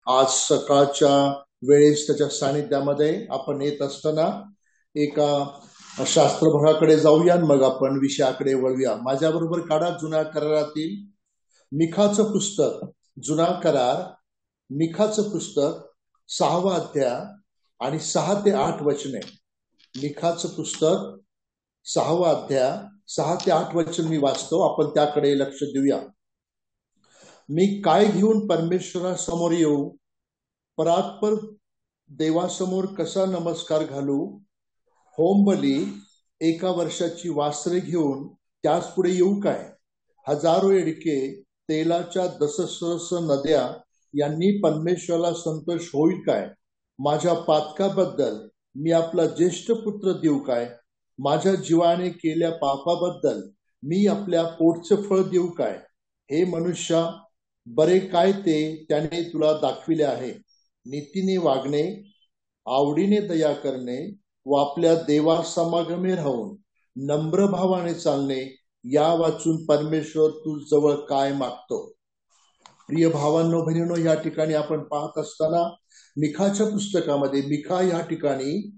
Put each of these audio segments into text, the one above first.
आज सकाळच्या वेळेस त्याच्या सानिध्यामध्ये आपण येत असताना एका शास्त्रभागाकडे जाऊया आणि मग आपण विषयाकडे वळूया. माझ्या बरोबर काढा जुन्या करारातील मिखाचं पुस्तक. जुना करार मिखाचं पुस्तक 6वा अध्याय आणि 6 ते 8 वचने. मिखाचं पुस्तक 6वा अध्याय 6 ते 8 वचन मी वाचतो, आपण त्याकडे लक्ष देऊया. मी काय घेऊन परमेश्वरासमोर येऊ, परात्पर देवासमोर कसा नमस्कार घालू, होमबली 1 वर्षाची वासरे घेऊन त्याच पुढे येऊ काय, हजारो एडके तेलाच्या दससरस नद्या यांनी परमेश्वराला संतोष होईल काय, माझ्या पातकाबद्दल मी आपला ज्येष्ठ पुत्र देऊ काय, माझ्या जीवाने केल्या पापाबद्दल मी आपल्या पोटचे फळ देऊ काय. हे मनुष्या, बरे काय ते त्याने तुला दाखविले आहे, नीतीने वागणे, आवडीने दया करणे व आपल्या देवा समागमे राहून नम्र भावाने चालणे, या वाचून परमेश्वर तू जवळ काय मागतो. प्रिय भावांनो बहिणींनो, या ठिकाणी आपण पाहत असताना मिखाच्या पुस्तकामध्ये मिखा या ठिकाणी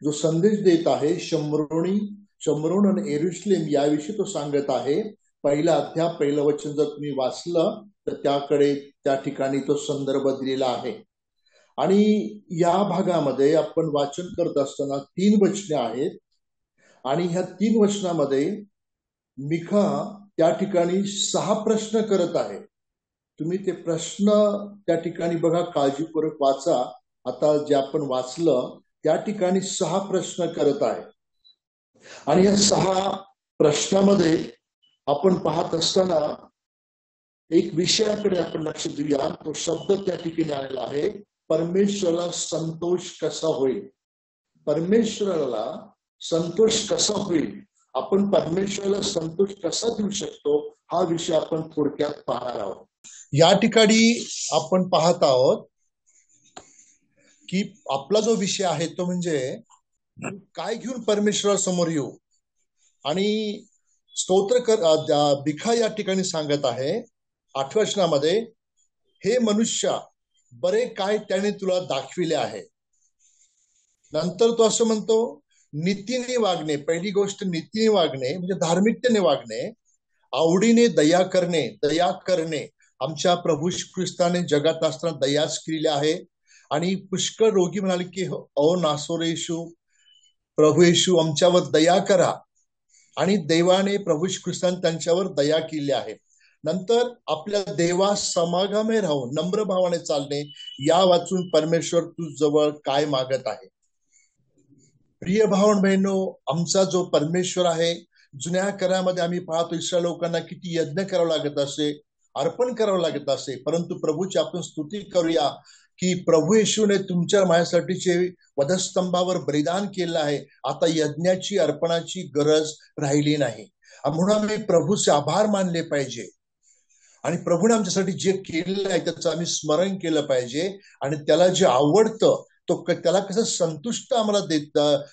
जो संदेश देत आहे शम्रोन आणि यरुशलेम याविषयी तो सांगत आहे. पहिला अध्याय पहिलं वचन जर तुम्ही वाचलं तर त्याकडे त्या ठिकाणी तो संदर्भ दिलेला आहे. आणि या भागामध्ये आपण वाचन करत असताना 3 वचने आहेत आणि ह्या 3 वचनामध्ये मिखा त्या ठिकाणी 6 प्रश्न करत आहे. तुम्ही ते प्रश्न त्या ठिकाणी बघा, काळजीपूर्वक वाचा. आता जे आपण वाचलं त्या ठिकाणी 6 प्रश्न करत आहे आणि या 6 प्रश्नामध्ये आपण पाहत असताना एक विषयाकडे आपण लक्ष देऊया. तो शब्द त्या ठिकाणी आलेला आहे, परमेश्वराला संतोष कसा होईल. परमेश्वराला संतोष कसा होईल, आपण परमेश्वराला संतोष कसा देऊ शकतो, हा विषय आपण थोडक्यात पाहणार आहोत. या ठिकाणी आपण पाहत आहोत की आपला जो विषय आहे तो म्हणजे काय घेऊन परमेश्वरासमोर येऊ. आणि मिखा या ठिकाणी सांगत आहे 8व्या वचनामध्ये, हे मनुष्या, बरे काय त्याने तुला दाखविले आहे. नंतर तो असं म्हणतो, नीतीने वागणे. पहिली गोष्ट नीतीने वागणे म्हणजे धार्मिकतेने वागणे, आवडीने दया करणे. आमच्या प्रभू ख्रिस्ताने जगात असताना दयाच केलेली आहे. आणि पुष्कळ रोगी म्हणाले की ओ नासोरेशू, प्रभू येशू आमच्यावर दया करा. आणि देवाने प्रभू ख्रिस्ताने त्यांच्यावर दया केली आहे. नंतर आपल्या देवा समागमे राहून नम्र भावाने चालणे, या वाचून परमेश्वर तू जवळ काय मागत आहे. प्रिय भावण बहिणो, आमचा जो परमेश्वर आहे, जुन्या करारामध्ये आम्ही पाहतो इस्रायल लोकांना किती यज्ञ करावं लागत असे, अर्पण करावं लागत असे. परंतु प्रभूची आपण स्तुती करूया की प्रभू येशूने तुमच्या माझ्यासाठीचे वधस्तंभावर बलिदान केलं आहे. आता यज्ञाची अर्पणाची गरज राहिली नाही. म्हणून आम्ही प्रभूचे आभार मानले पाहिजे आणि प्रभूने आमच्यासाठी जे केलेलं आहे त्याचं आम्ही स्मरण केलं पाहिजे. आणि त्याला जे आवडतं तो त्याला कसं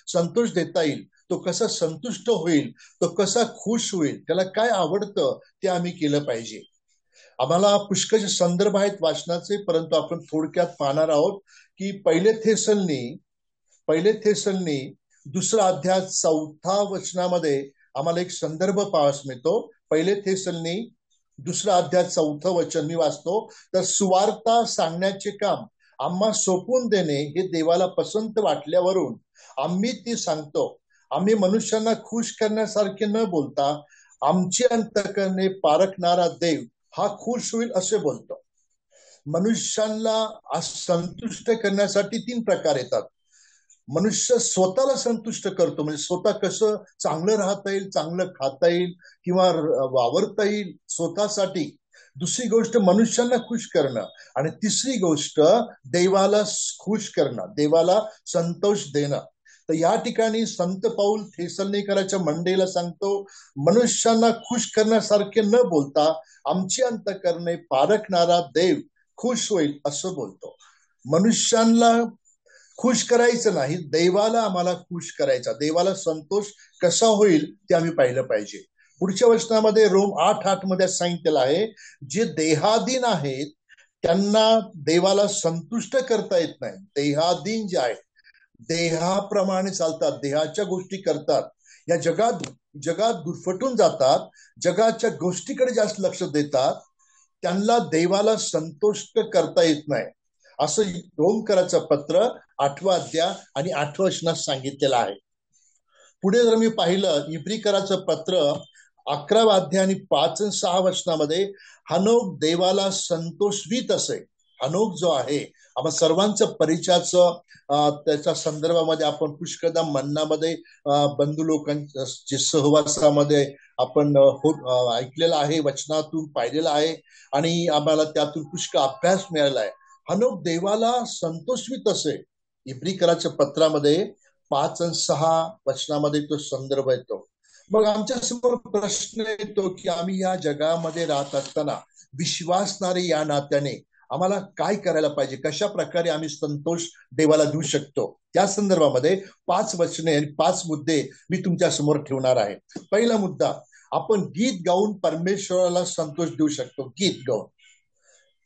संतोष देता येईल, तो कसा संतुष्ट होईल, तो कसा खुश होईल, त्याला काय आवडतं ते आम्ही केलं पाहिजे. आम्हाला पुष्कळचे संदर्भ आहेत वाचनाचे, परंतु आपण थोडक्यात पाहणार आहोत की पहिले थेसलनी 2 अध्याय 4 वचनामध्ये आम्हाला एक संदर्भ पाहास मिळतो. पहिले थेसलनी 2 अध्याय 4 वचन मी वाचतो. तर सुवार्ता सांगण्याचे काम आम्हा सोपवून देणे हे देवाला पसंत वाटल्यावरून आम्ही ती सांगतो. आम्ही मनुष्यांना खुश करण्यासारखे न बोलता आमची अंतःकरणे पारखणारा देव हा खुश होईल असे बोलतो. मनुष्यांना संतुष्ट करण्यासाठी 3 प्रकार येतात. मनुष्य स्वतःला संतुष्ट करतो, म्हणजे स्वतः कसं चांगलं राहता येईल, चांगलं खाता येईल किंवा वावरता येईल स्वतःसाठी. दुसरी गोष्ट मनुष्यांना खुश करणं. आणि तिसरी गोष्ट देवाला खुश करणं, देवाला संतोष देणं. तर या ठिकाणी संत पाऊल थेसलोनिकराच्या मंडळीला सांगतो, मनुष्यांना खुश करण्यासारखे न बोलता आमची अंतःकरणे पारखणारा देव खुश होईल असं बोलतो. मनुष्यांना खुश करायचं नाही, देवाला आम्हाला खुश करायचा. देवाला संतोष कसा होईल ते आम्ही पाहिलं पाहिजे. पुढच्या वचनामध्ये रोम 8:8 मध्ये सांगितलेलं आहे, जे देहाधीन आहेत त्यांना देवाला संतुष्ट करता येत नाही. देहाधीन जे आहे, देहाप्रमाणे चालतात, देहाच्या गोष्टी करतात, या जगात जगात गुरफटून जातात, जगाच्या गोष्टीकडे जास्त लक्ष देतात, त्यांना देवाला संतुष्ट करता येत नाही, असं रोमकराचं पत्र 8वा अध्याय आणि 8व्या वचनात सांगितलेलं आहे. पुढे जर मी पाहिलं इब्रीकराचं पत्र 11वा अध्याय आणि 5 आणि 6 वचनामध्ये हनोक देवाला संतोषवीत असे. हनोक जो आहे, आम्हा सर्वांचं परिचयाचं त्याच्या संदर्भामध्ये आपण पुष्कळदा म्हणण्यामध्ये बंधू लोकांच्या जे सहवासामध्ये आपण ऐकलेलं आहे, वचनातून पाहिलेलं आहे आणि आम्हाला त्यातून पुष्कळ अभ्यास मिळाला आहे. हनोक देवाला संतोषवीत असे. इब्रीकराच्या पत्रामध्ये 5 आणि 6 वचनामध्ये तो संदर्भ येतो. मग आमच्या समोर प्रश्न येतो की आम्ही या जगामध्ये राहत असताना विश्वासणारे या नात्याने आम्हाला काय करायला पाहिजे, कशा प्रकारे आम्ही संतोष देवाला देऊ शकतो. त्या संदर्भामध्ये 5 वचने आणि 5 मुद्दे मी तुमच्या समोर ठेवणार आहे. पहिला मुद्दा, आपण गीत गाऊन परमेश्वराला संतोष देऊ शकतो.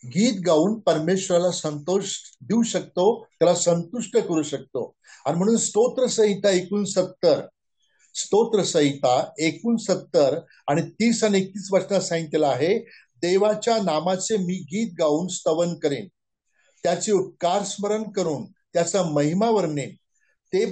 गीत गाऊन परमेश्वराला संतोष देऊ शकतो, त्याला संतुष्ट करू शकतो. आणि म्हणून स्तोत्रसंहिता 69 आणि 30 आणि 31 वचनात सांगितलेलं आहे, देवाच्या नामाचे मी गीत गाऊन स्तवन करेन, त्याचे उपकार स्मरण करून त्याचा महिमा वर्णेन. ते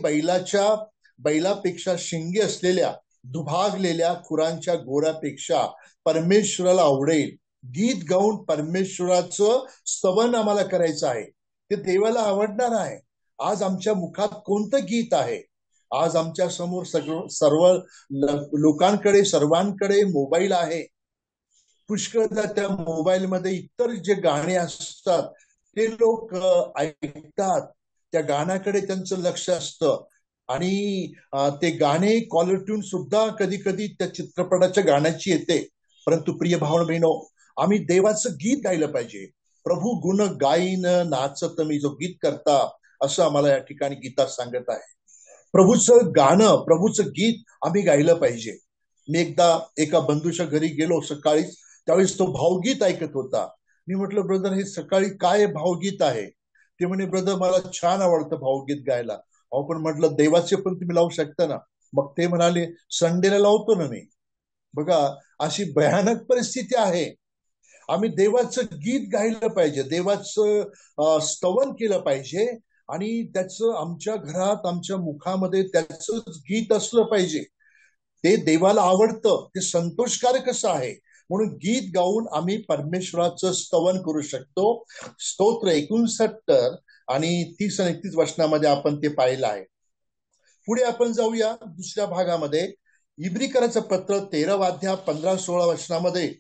बैलापेक्षा शिंगे असलेल्या दुभागलेल्या खुरांच्या गोरापेक्षा परमेश्वराला आवडेल. गीत गाऊन परमेश्वराचं स्तवन आम्हाला करायचं आहे, ते देवाला आवडणार आहे. आज आमच्या मुखात कोणतं गीत आहे? आज आमच्या समोर सर्व लोकांकडे, सर्वांकडे मोबाईल आहे. पुष्कळदा त्या मोबाईलमध्ये इतर जे गाणे असतात ते लोक ऐकतात, त्या गाण्याकडे त्यांचं लक्ष असतं आणि ते गाणे कॉलर ट्यून सुद्धा कधी कधी त्या चित्रपटाच्या गाण्याची येते. परंतु प्रिय भावना बहिणो, आम्ही देवाचं गीत गायलं पाहिजे. प्रभू गुण गाईन नाचत मी जो गीत करता, असं आम्हाला या ठिकाणी गीतात सांगत आहे. प्रभूचं गाणं, प्रभूचं गीत आम्ही गायलं पाहिजे. मी एकदा एका बंधूच्या घरी गेलो सकाळी, त्यावेळेस तो भावगीत ऐकत होता. मी म्हटलं, ब्रदर हे सकाळी काय भावगीत आहे? ते म्हणे, ब्रदर मला छान आवडतं भावगीत गायला. अहो पण म्हटलं देवाचे पण तुम्ही लावू शकता ना. मग ते म्हणाले, संडेला लावतो ना मी. बघा, अशी भयानक परिस्थिती आहे. आम्ही देवाचं गीत गायलं पाहिजे, देवाचं स्तवन केलं पाहिजे आणि त्याचं आमच्या घरात, आमच्या मुखामध्ये त्याचं गीत असलं पाहिजे. ते देवाला आवडतं, ते संतोषकारक असं आहे. म्हणून गीत गाऊन आम्ही परमेश्वराचं स्तवन करू शकतो. स्तोत्र 69 आणि 30 आणि 31 वचनामध्ये आपण ते पाहिलं आहे. पुढे आपण जाऊया दुसऱ्या भागामध्ये, इब्रीकराचं पत्र 13वा अध्याय 15-16 वचनामध्ये.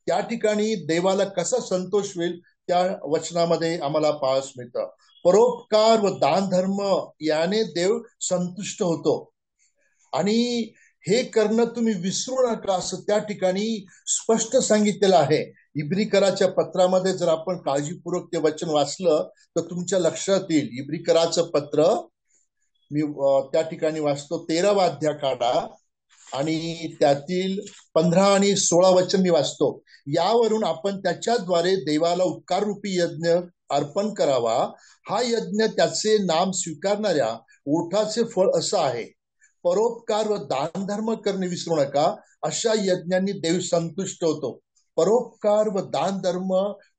त्या ठिकाणी देवाला कसा संतोष होईल त्या वचनामध्ये आम्हाला पाहास मिळतं. परोपकार व दान धर्म याने देव संतुष्ट होतो आणि हे करणं तुम्ही विसरू नका, असं त्या ठिकाणी स्पष्ट सांगितलेलं आहे. इब्रीकराच्या पत्रामध्ये जर आपण काळजीपूर्वक ते वचन वाचलं तर तुमच्या लक्षात येईल. इब्रीकराचं पत्र मी त्या ठिकाणी वाचतो, 13वा अध्याय काढा आणि त्यातील 15 आणि 16 वचन मी वाचतो. यावरून आपण त्याच्याद्वारे देवाला उपकार रूपी यज्ञ अर्पण करावा. हा यज्ञ त्याचे नाम स्वीकारणाऱ्या ओठाचे फळ असं आहे. परोपकार व दान धर्म करणे विसरू नका, अशा यज्ञांनी देव संतुष्ट होतो. परोपकार व दान धर्म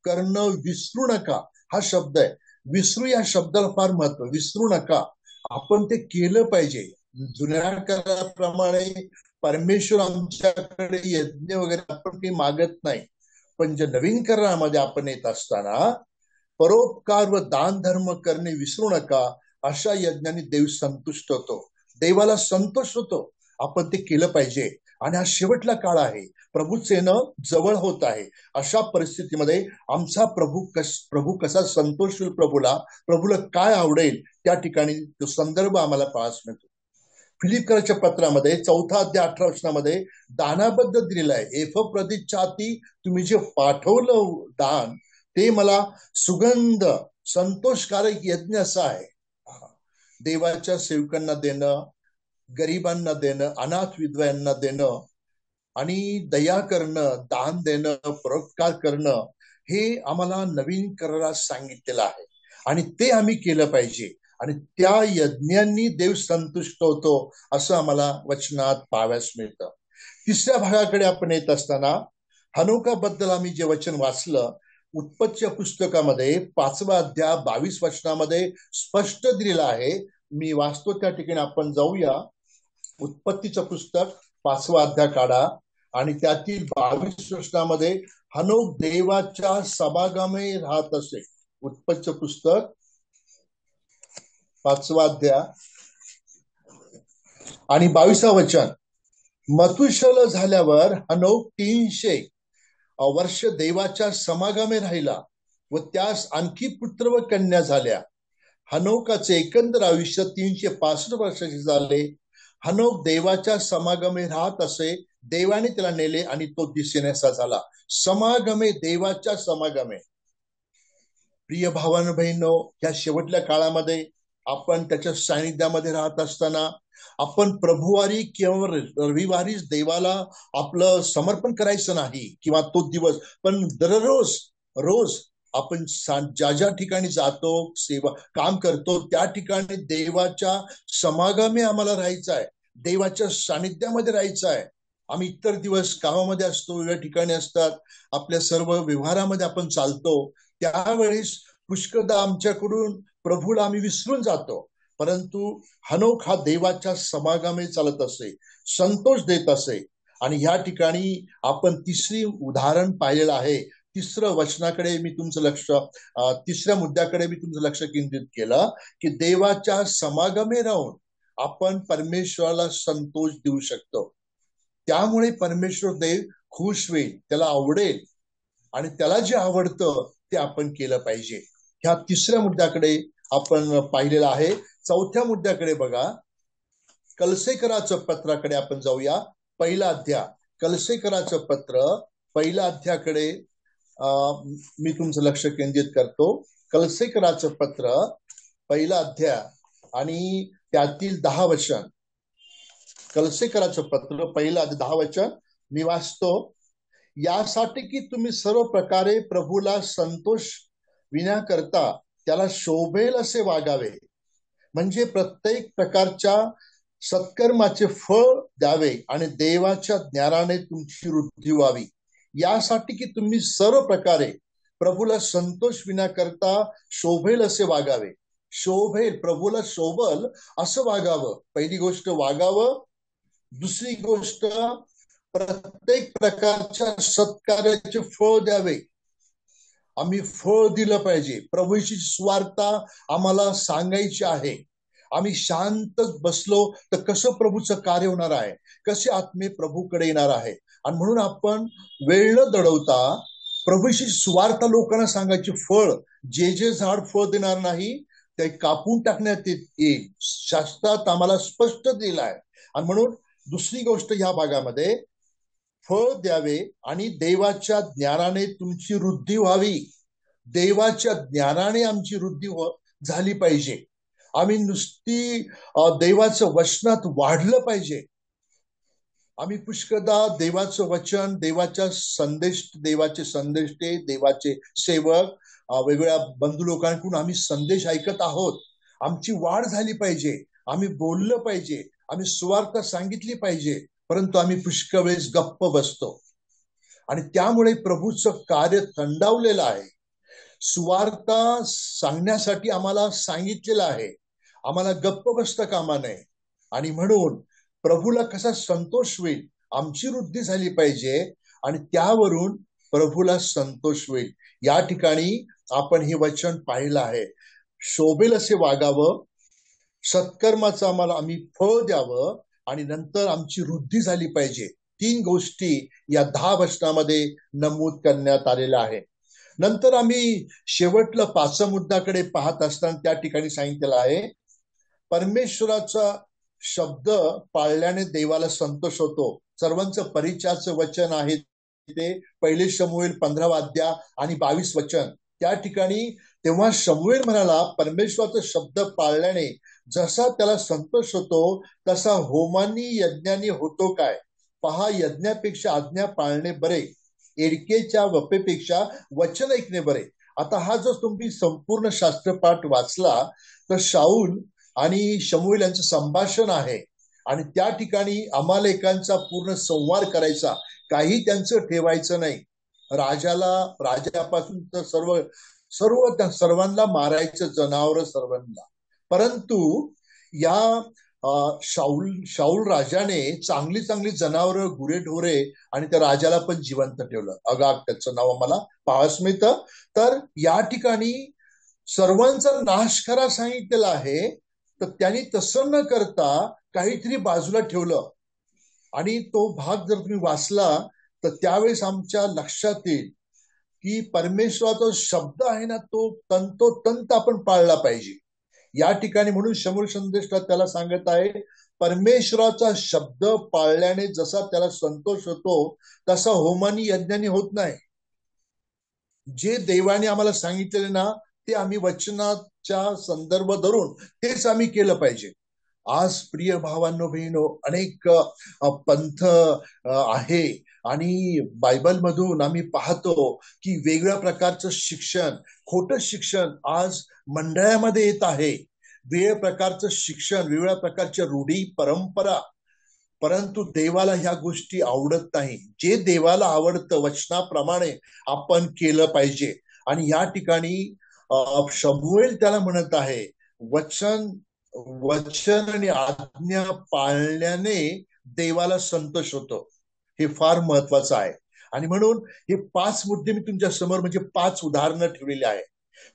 करणं विसरू नका हा शब्द आहे. विसरू या शब्दाला फार महत्व. विसरू नका, आपण ते केलं पाहिजे. जुन्या काळाप्रमाणे परमेश्वर आमच्याकडे यज्ञ वगैरे आपण काही मागत नाही, पण जे नवीन करारामध्ये आपण येत असताना परोपकार व दान धर्म करणे विसरू नका, अशा यज्ञांनी देव संतुष्ट होतो. देवाला संतोष होतो, आपण ते केलं पाहिजे. आणि हा शेवटला काळ आहे, प्रभूचे येणं जवळ होत आहे. अशा परिस्थितीमध्ये आमचा प्रभू कसा संतोष होईल, प्रभूला काय आवडेल, त्या ठिकाणी तो संदर्भ आम्हाला पाहास मिळतो. फिलिपकराच्या पत्रामध्ये 4 अध्याय 18 वचनामध्ये दानाबद्दल दिलेलं आहे. एफप्रदितच्या हाती तुम्ही जे पाठवलं दान, ते मला सुगंध संतोषकारक यज्ञ असा आहे. देवाच्या सेवकांना देणं, गरिबांना देणं, अनाथ विधवांना देणं आणि दया करणं, दान देणं, परोपकार करणं, हे आम्हाला नवीन करारात सांगितलेलं आहे आणि ते आम्ही केलं पाहिजे आणि त्या यज्ञांनी देव संतुष्ट होतो असं आम्हाला वचनात पाहाव्यास मिळतं. तिसऱ्या भागाकडे आपण येत असताना हनोकाबद्दल आम्ही जे वचन वाचलं, उत्पत्तीच्या पुस्तकामध्ये 5वा अध्याय 22 वचनामध्ये स्पष्ट दिलेलं आहे. मी वाचतो त्या ठिकाणी आपण जाऊया. उत्पत्तीचं पुस्तक 5वा अध्याय काढा आणि त्यातील 22 वचनामध्ये हनोक देवाच्या सभागमे राहत असे. उत्पत्तीचं पुस्तक 5वा अध्याय आणि 22वा वचन. मथुशल झाल्यावर हनोक 300 वर्ष देवाच्या समागमे राहिला व त्यास आणखी पुत्र व कन्या झाल्या. हनोकाचे एकंदर आयुष्य 365 वर्षाचे झाले. हनोक देवाच्या समागमे राहत असे. देवाने त्याला नेले आणि तो दिसेनासा झाला. समागमे, देवाच्या समागमे. प्रिय भावांनो बहिणो, या शेवटल्या काळामध्ये आपण त्याच्या सानिध्यामध्ये राहत असताना आपण प्रभुवारी किंवा रविवारीच देवाला आपलं समर्पण करायचं नाही किंवा तो दिवस, पण दररोज रोज आपण ज्या ज्या ठिकाणी जातो, सेवा काम करतो, त्या ठिकाणी देवाच्या समागमे आम्हाला राहायचं आहे, देवाच्या सानिध्यामध्ये राहायचं आहे. आम्ही इतर दिवस कामामध्ये असतो, वेगळ्या ठिकाणी असतात, आपल्या सर्व व्यवहारामध्ये आपण चालतो, त्यावेळेस पुष्कळदा आमच्याकडून प्रभूला आम्ही विसरून जातो. परंतु हनोक हा देवाच्या समागमे चालत असे, संतोष देत असे. आणि ह्या ठिकाणी आपण तिसरी उदाहरण पाहिलेलं आहे. तिसरं वचनाकडे मी तुमचं लक्ष, तिसऱ्या मुद्द्याकडे मी तुमचं लक्ष केंद्रित केलं की देवाच्या समागमे राहून आपण परमेश्वराला संतोष देऊ शकतो. त्यामुळे परमेश्वर देव खुश होईल, त्याला आवडेल आणि त्याला जे आवडतं ते आपण केलं पाहिजे. ह्या तिसऱ्या मुद्द्याकडे आपण पाहिलेलं आहे. चौथ्या मुद्द्याकडे बघा, कलसेकराचं पत्राकडे आपण जाऊया. पहिला अध्याय, कलसेकराचं पत्र पहिल्या अध्यायाकडे मी तुमचं लक्ष केंद्रित करतो. कलसेकराचं पत्र पहिला अध्याय आणि त्यातील 10 वचन. कलसेकराचं पत्र पहिला अध्याय 10 वचन मी वाचतो. यासाठी की तुम्ही सर्व प्रकारे प्रभूला संतोष विण्याकरता त्याला शोभेल असे वागावे, म्हणजे प्रत्येक प्रकारच्या सत्कर्माचे फळ द्यावे आणि देवाच्या ज्ञानाने तुमची वृद्धी व्हावी. यासाठी की तुम्ही सर्व प्रकारे प्रभूला संतोष विण्याकरता शोभेल असे वागावे. शोभेल, प्रभूला शोभल असं वागावं. पहिली गोष्ट वागावं. दुसरी गोष्ट प्रत्येक प्रकारच्या सत्कार्याचे फळ द्यावे. आम्ही फळ दिलं पाहिजे. प्रभूची सुवार्ता आम्हाला सांगायची आहे. आम्ही शांतच बसलो तर कसं प्रभूचं कार्य होणार आहे, कसे आत्मे प्रभूकडे येणार आहे. आणि म्हणून आपण वेळ न दडवता प्रभूची सुवार्ता लोकांना सांगायची. फळ, जे जे झाड फळ देणार नाही ते कापून टाकण्यात येईल, शास्त्रात आम्हाला स्पष्ट दिलं आहे. आणि म्हणून दुसरी गोष्ट ह्या भागामध्ये, फळ द्यावे आणि देवाच्या ज्ञानाने तुमची वृद्धी व्हावी. देवाच्या ज्ञानाने आमची वृद्धी झाली पाहिजे. आम्ही नुसती देवाचं वचनात वाढलं पाहिजे. आम्ही पुष्कळदा देवाचं वचन, देवाचे संदेष्टे, देवाचे सेवक, वेगवेगळ्या बंधू लोकांकडून आम्ही संदेश ऐकत आहोत. आमची वाढ झाली पाहिजे, आम्ही बोललं पाहिजे, आम्ही सुवार्ता सांगितली पाहिजे. परंतु आम्ही पुष्कळ वेळेस गप्प बसतो आणि त्यामुळे प्रभूचं कार्य थंडावलेलं आहे. सुवार्ता सांगण्यासाठी आम्हाला सांगितलेलं आहे, आम्हाला गप्प बसता कामा नये. आणि म्हणून प्रभूला कसा संतोष होईल, आमची वृद्धी झाली पाहिजे आणि त्यावरून प्रभूला संतोष होईल. या ठिकाणी आपण हे वचन पाहिलं आहे. शोभेल असे वागावं, सत्कर्माचं आम्हाला आम्ही फळ द्यावं आणि नंतर आमची वृद्धी झाली पाहिजे. 3 गोष्टी या 10 वचनामध्ये नमूद करण्यात आलेल्या आहे. नंतर आम्ही शेवटला 5 मुद्द्याकडे पाहत असताना त्या ठिकाणी सांगितलेलं आहे, परमेश्वराचा शब्द पाळल्याने देवाला संतोष होतो. सर्वांचं परिचयाचं वचन आहे ते 1 शमूएल 15 अध्याय आणि 22 वचन. त्या ठिकाणी तेव्हा शमूएल म्हणाला, परमेश्वराचा शब्द पाळल्याने जसा त्याला संतोष होतो तसा होमांनी यज्ञांनी होतो काय? पहा, यज्ञापेक्षा आज्ञा पाळणे बरे. एडकेच्या वपेपेक्षा वचन ऐकणे बरे. आता हा जो तुम्ही संपूर्ण शास्त्रपाठ वाचला तर शाऊल आणि शमूएल यांचं संभाषण आहे आणि त्या ठिकाणी अमालेकांचा पूर्ण संहार करायचा, काही त्यांचं ठेवायचं नाही. राजापासून तर सर्व सर्व सर्वांना मारायचं, जनावर सर्वांना. परंतु या शाऊल राजाने चांगली चांगली जनावरं, गुरेढोरे आणि त्या राजाला पण जिवंत ठेवलं. अगाग त्याचं नाव आम्हाला पाहावयास मिळतं. तर या ठिकाणी सर्वांचा नाश करा सांगितलेला आहे, तर त्यांनी तसं न करता काहीतरी बाजूला ठेवलं. आणि तो भाग जर तुम्ही वाचला तर त्यावेळेस आमच्या लक्षात येईल की परमेश्वराचा शब्द आहे ना, तो तंतोतंत आपण पाळला पाहिजे. या ठिकाणी म्हणून शमूएल संदेशात त्याला सांगत आहे, परमेश्वराचा शब्द पाळल्याने जसा त्याला संतोष होतो तसा होमानी यज्ञानी होत नाही. जे देवाने आम्हाला सांगितलेले ना, ते आम्ही वचनाच्या संदर्भ धरून तेच आम्ही केलं पाहिजे. आज प्रिय भावांनो, बहिणो, अनेक पंथ आहे आणि बायबल मधून आम्ही पाहतो की वेगवेगळ्या प्रकारचं शिक्षण, खोटं शिक्षण आज मंडळामध्ये येत आहे. वेगवेगळ्या प्रकारचं शिक्षण, वेगवेगळ्या प्रकारच्या रूढी परंपरा, परंतु देवाला ह्या गोष्टी आवडत नाही. जे देवाला आवडतं वचनाप्रमाणे आपण केलं पाहिजे. आणि या ठिकाणी शमूएल त्याला म्हणत आहे, वचन आणि आज्ञा पाळण्याने देवाला संतोष होतो. हे फार महत्वाचं आहे. आणि म्हणून हे 5 मुद्दे मी तुमच्या समोर, म्हणजे 5 उदाहरणं ठेवलेली आहे.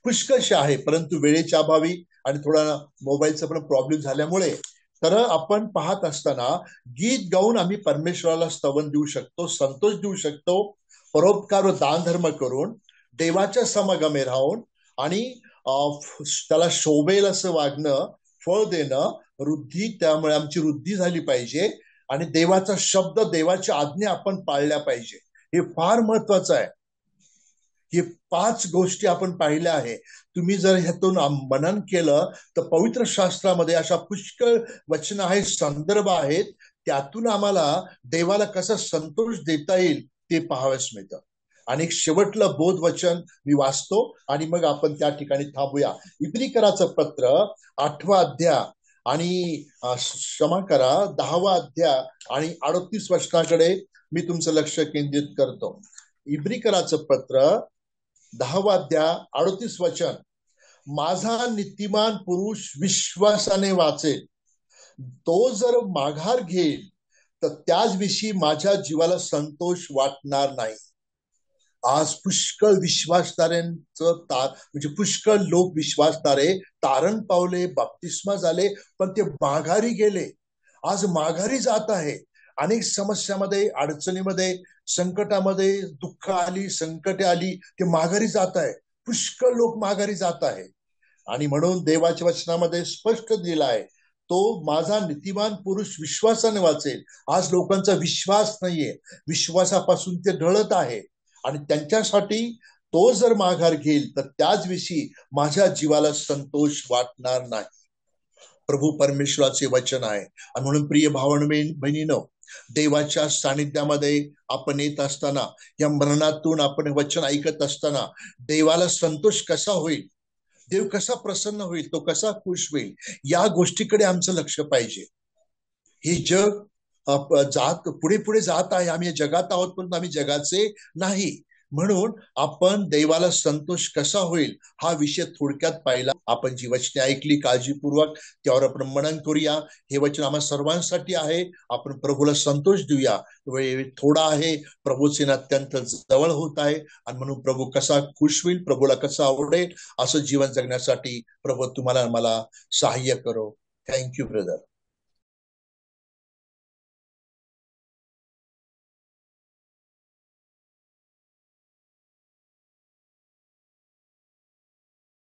पुष्कळशे आहे, परंतु वेळेच्या अभावी आणि थोडा मोबाईलचा पण प्रॉब्लेम झाल्यामुळे तर आपण पाहत असताना गीत गाऊन आम्ही परमेश्वराला स्तवन देऊ शकतो, संतोष देऊ शकतो. परोपकार व दान धर्म करून देवाच्या समागमे राहून आणि त्याला शोभेल असं वागणं, फळ देणं, वृद्धी, त्यामुळे आमची वृद्धी झाली पाहिजे आणि देवाचा शब्द, देवाच्या आज्ञा आपण पाळल्या पाहिजे. हे फार महत्वाचं आहे. हे 5 गोष्टी आपण पाहिल्या आहे. तुम्ही जर ह्यातून मनन केलं तर पवित्र शास्त्रामध्ये अशा पुष्कळ वचन आहेत, संदर्भ आहेत, त्यातून आम्हाला देवाला कसा संतोष देता येईल ते पाहावयास मिळतं. आणि शेवटलं बोध वचन मी वाचतो आणि मग आपण त्या ठिकाणी थांबूया. इब्रिकराचं पत्र 8वा अध्याय आणि क्षमा करा 10वा अध्याय आणि 38 वचनाकडे मी तुमचं लक्ष केंद्रित करतो. इब्रिकराचं पत्र 10वा अध्याय 38 वचन, माझा नीतिमान पुरुष विश्वासाने वाचेल, तो जर माघार घेईल तर त्याच विषयी माझ्या जीवाला संतोष वाटणार नाही. आज पुष्कळ विश्वासदारांचं म्हणजे पुष्कळ लोक विश्वासदारे तारण पावले, बाप्तिस्मा झाले, पण ते माघारी गेले. आज माघारी जात आहे. अनेक समस्यामध्ये, अडचणीमध्ये, संकटामध्ये, दुःख आली, संकटे आली, ते माघारी जात आहे. पुष्कळ लोक माघारी जात आहे. आणि म्हणून देवाच्या वचनामध्ये स्पष्ट दिला आहे, तो माझा नीतिमान पुरुष विश्वासाने वाचेल. आज लोकांचा विश्वास नाहीये, विश्वासापासून ते ढळत आहे आणि त्यांच्यासाठी तो जर माघार घेईल तर त्याच विषयी माझ्या जीवाला संतोष वाटणार नाही. प्रभू परमेश्वराचे वचन आहे. आणि म्हणून प्रिय भावांनो, बहिणीनो, देवाच्या सानिध्यामध्ये आपण येत असताना, या मरणातून आपण वचन ऐकत असताना देवाला संतोष कसा होईल, देव कसा प्रसन्न होईल, तो कसा खुश होईल, या गोष्टीकडे आमचं लक्ष पाहिजे. हे जग पुढे पुढे जात आहे. आम्ही जगात आहोत, परंतु आम्ही जगाचे नाही. म्हणून आपण देवाला संतोष कसा होईल हा विषय थोडक्यात पाहिला. आपण जी वचने ऐकली काळजीपूर्वक त्यावर आपण मनन करूया. हे वचन आम्हा सर्वांसाठी आहे. आपण प्रभूला संतोष देऊया. वेळ थोडा आहे, प्रभूचे अत्यंत जवळ होत आहे आणि म्हणून प्रभू कसा खुश होईल, प्रभूला कसं आवडेल असं जीवन जगण्यासाठी प्रभू तुम्हाला मला सहाय्य करो. Thank you brother.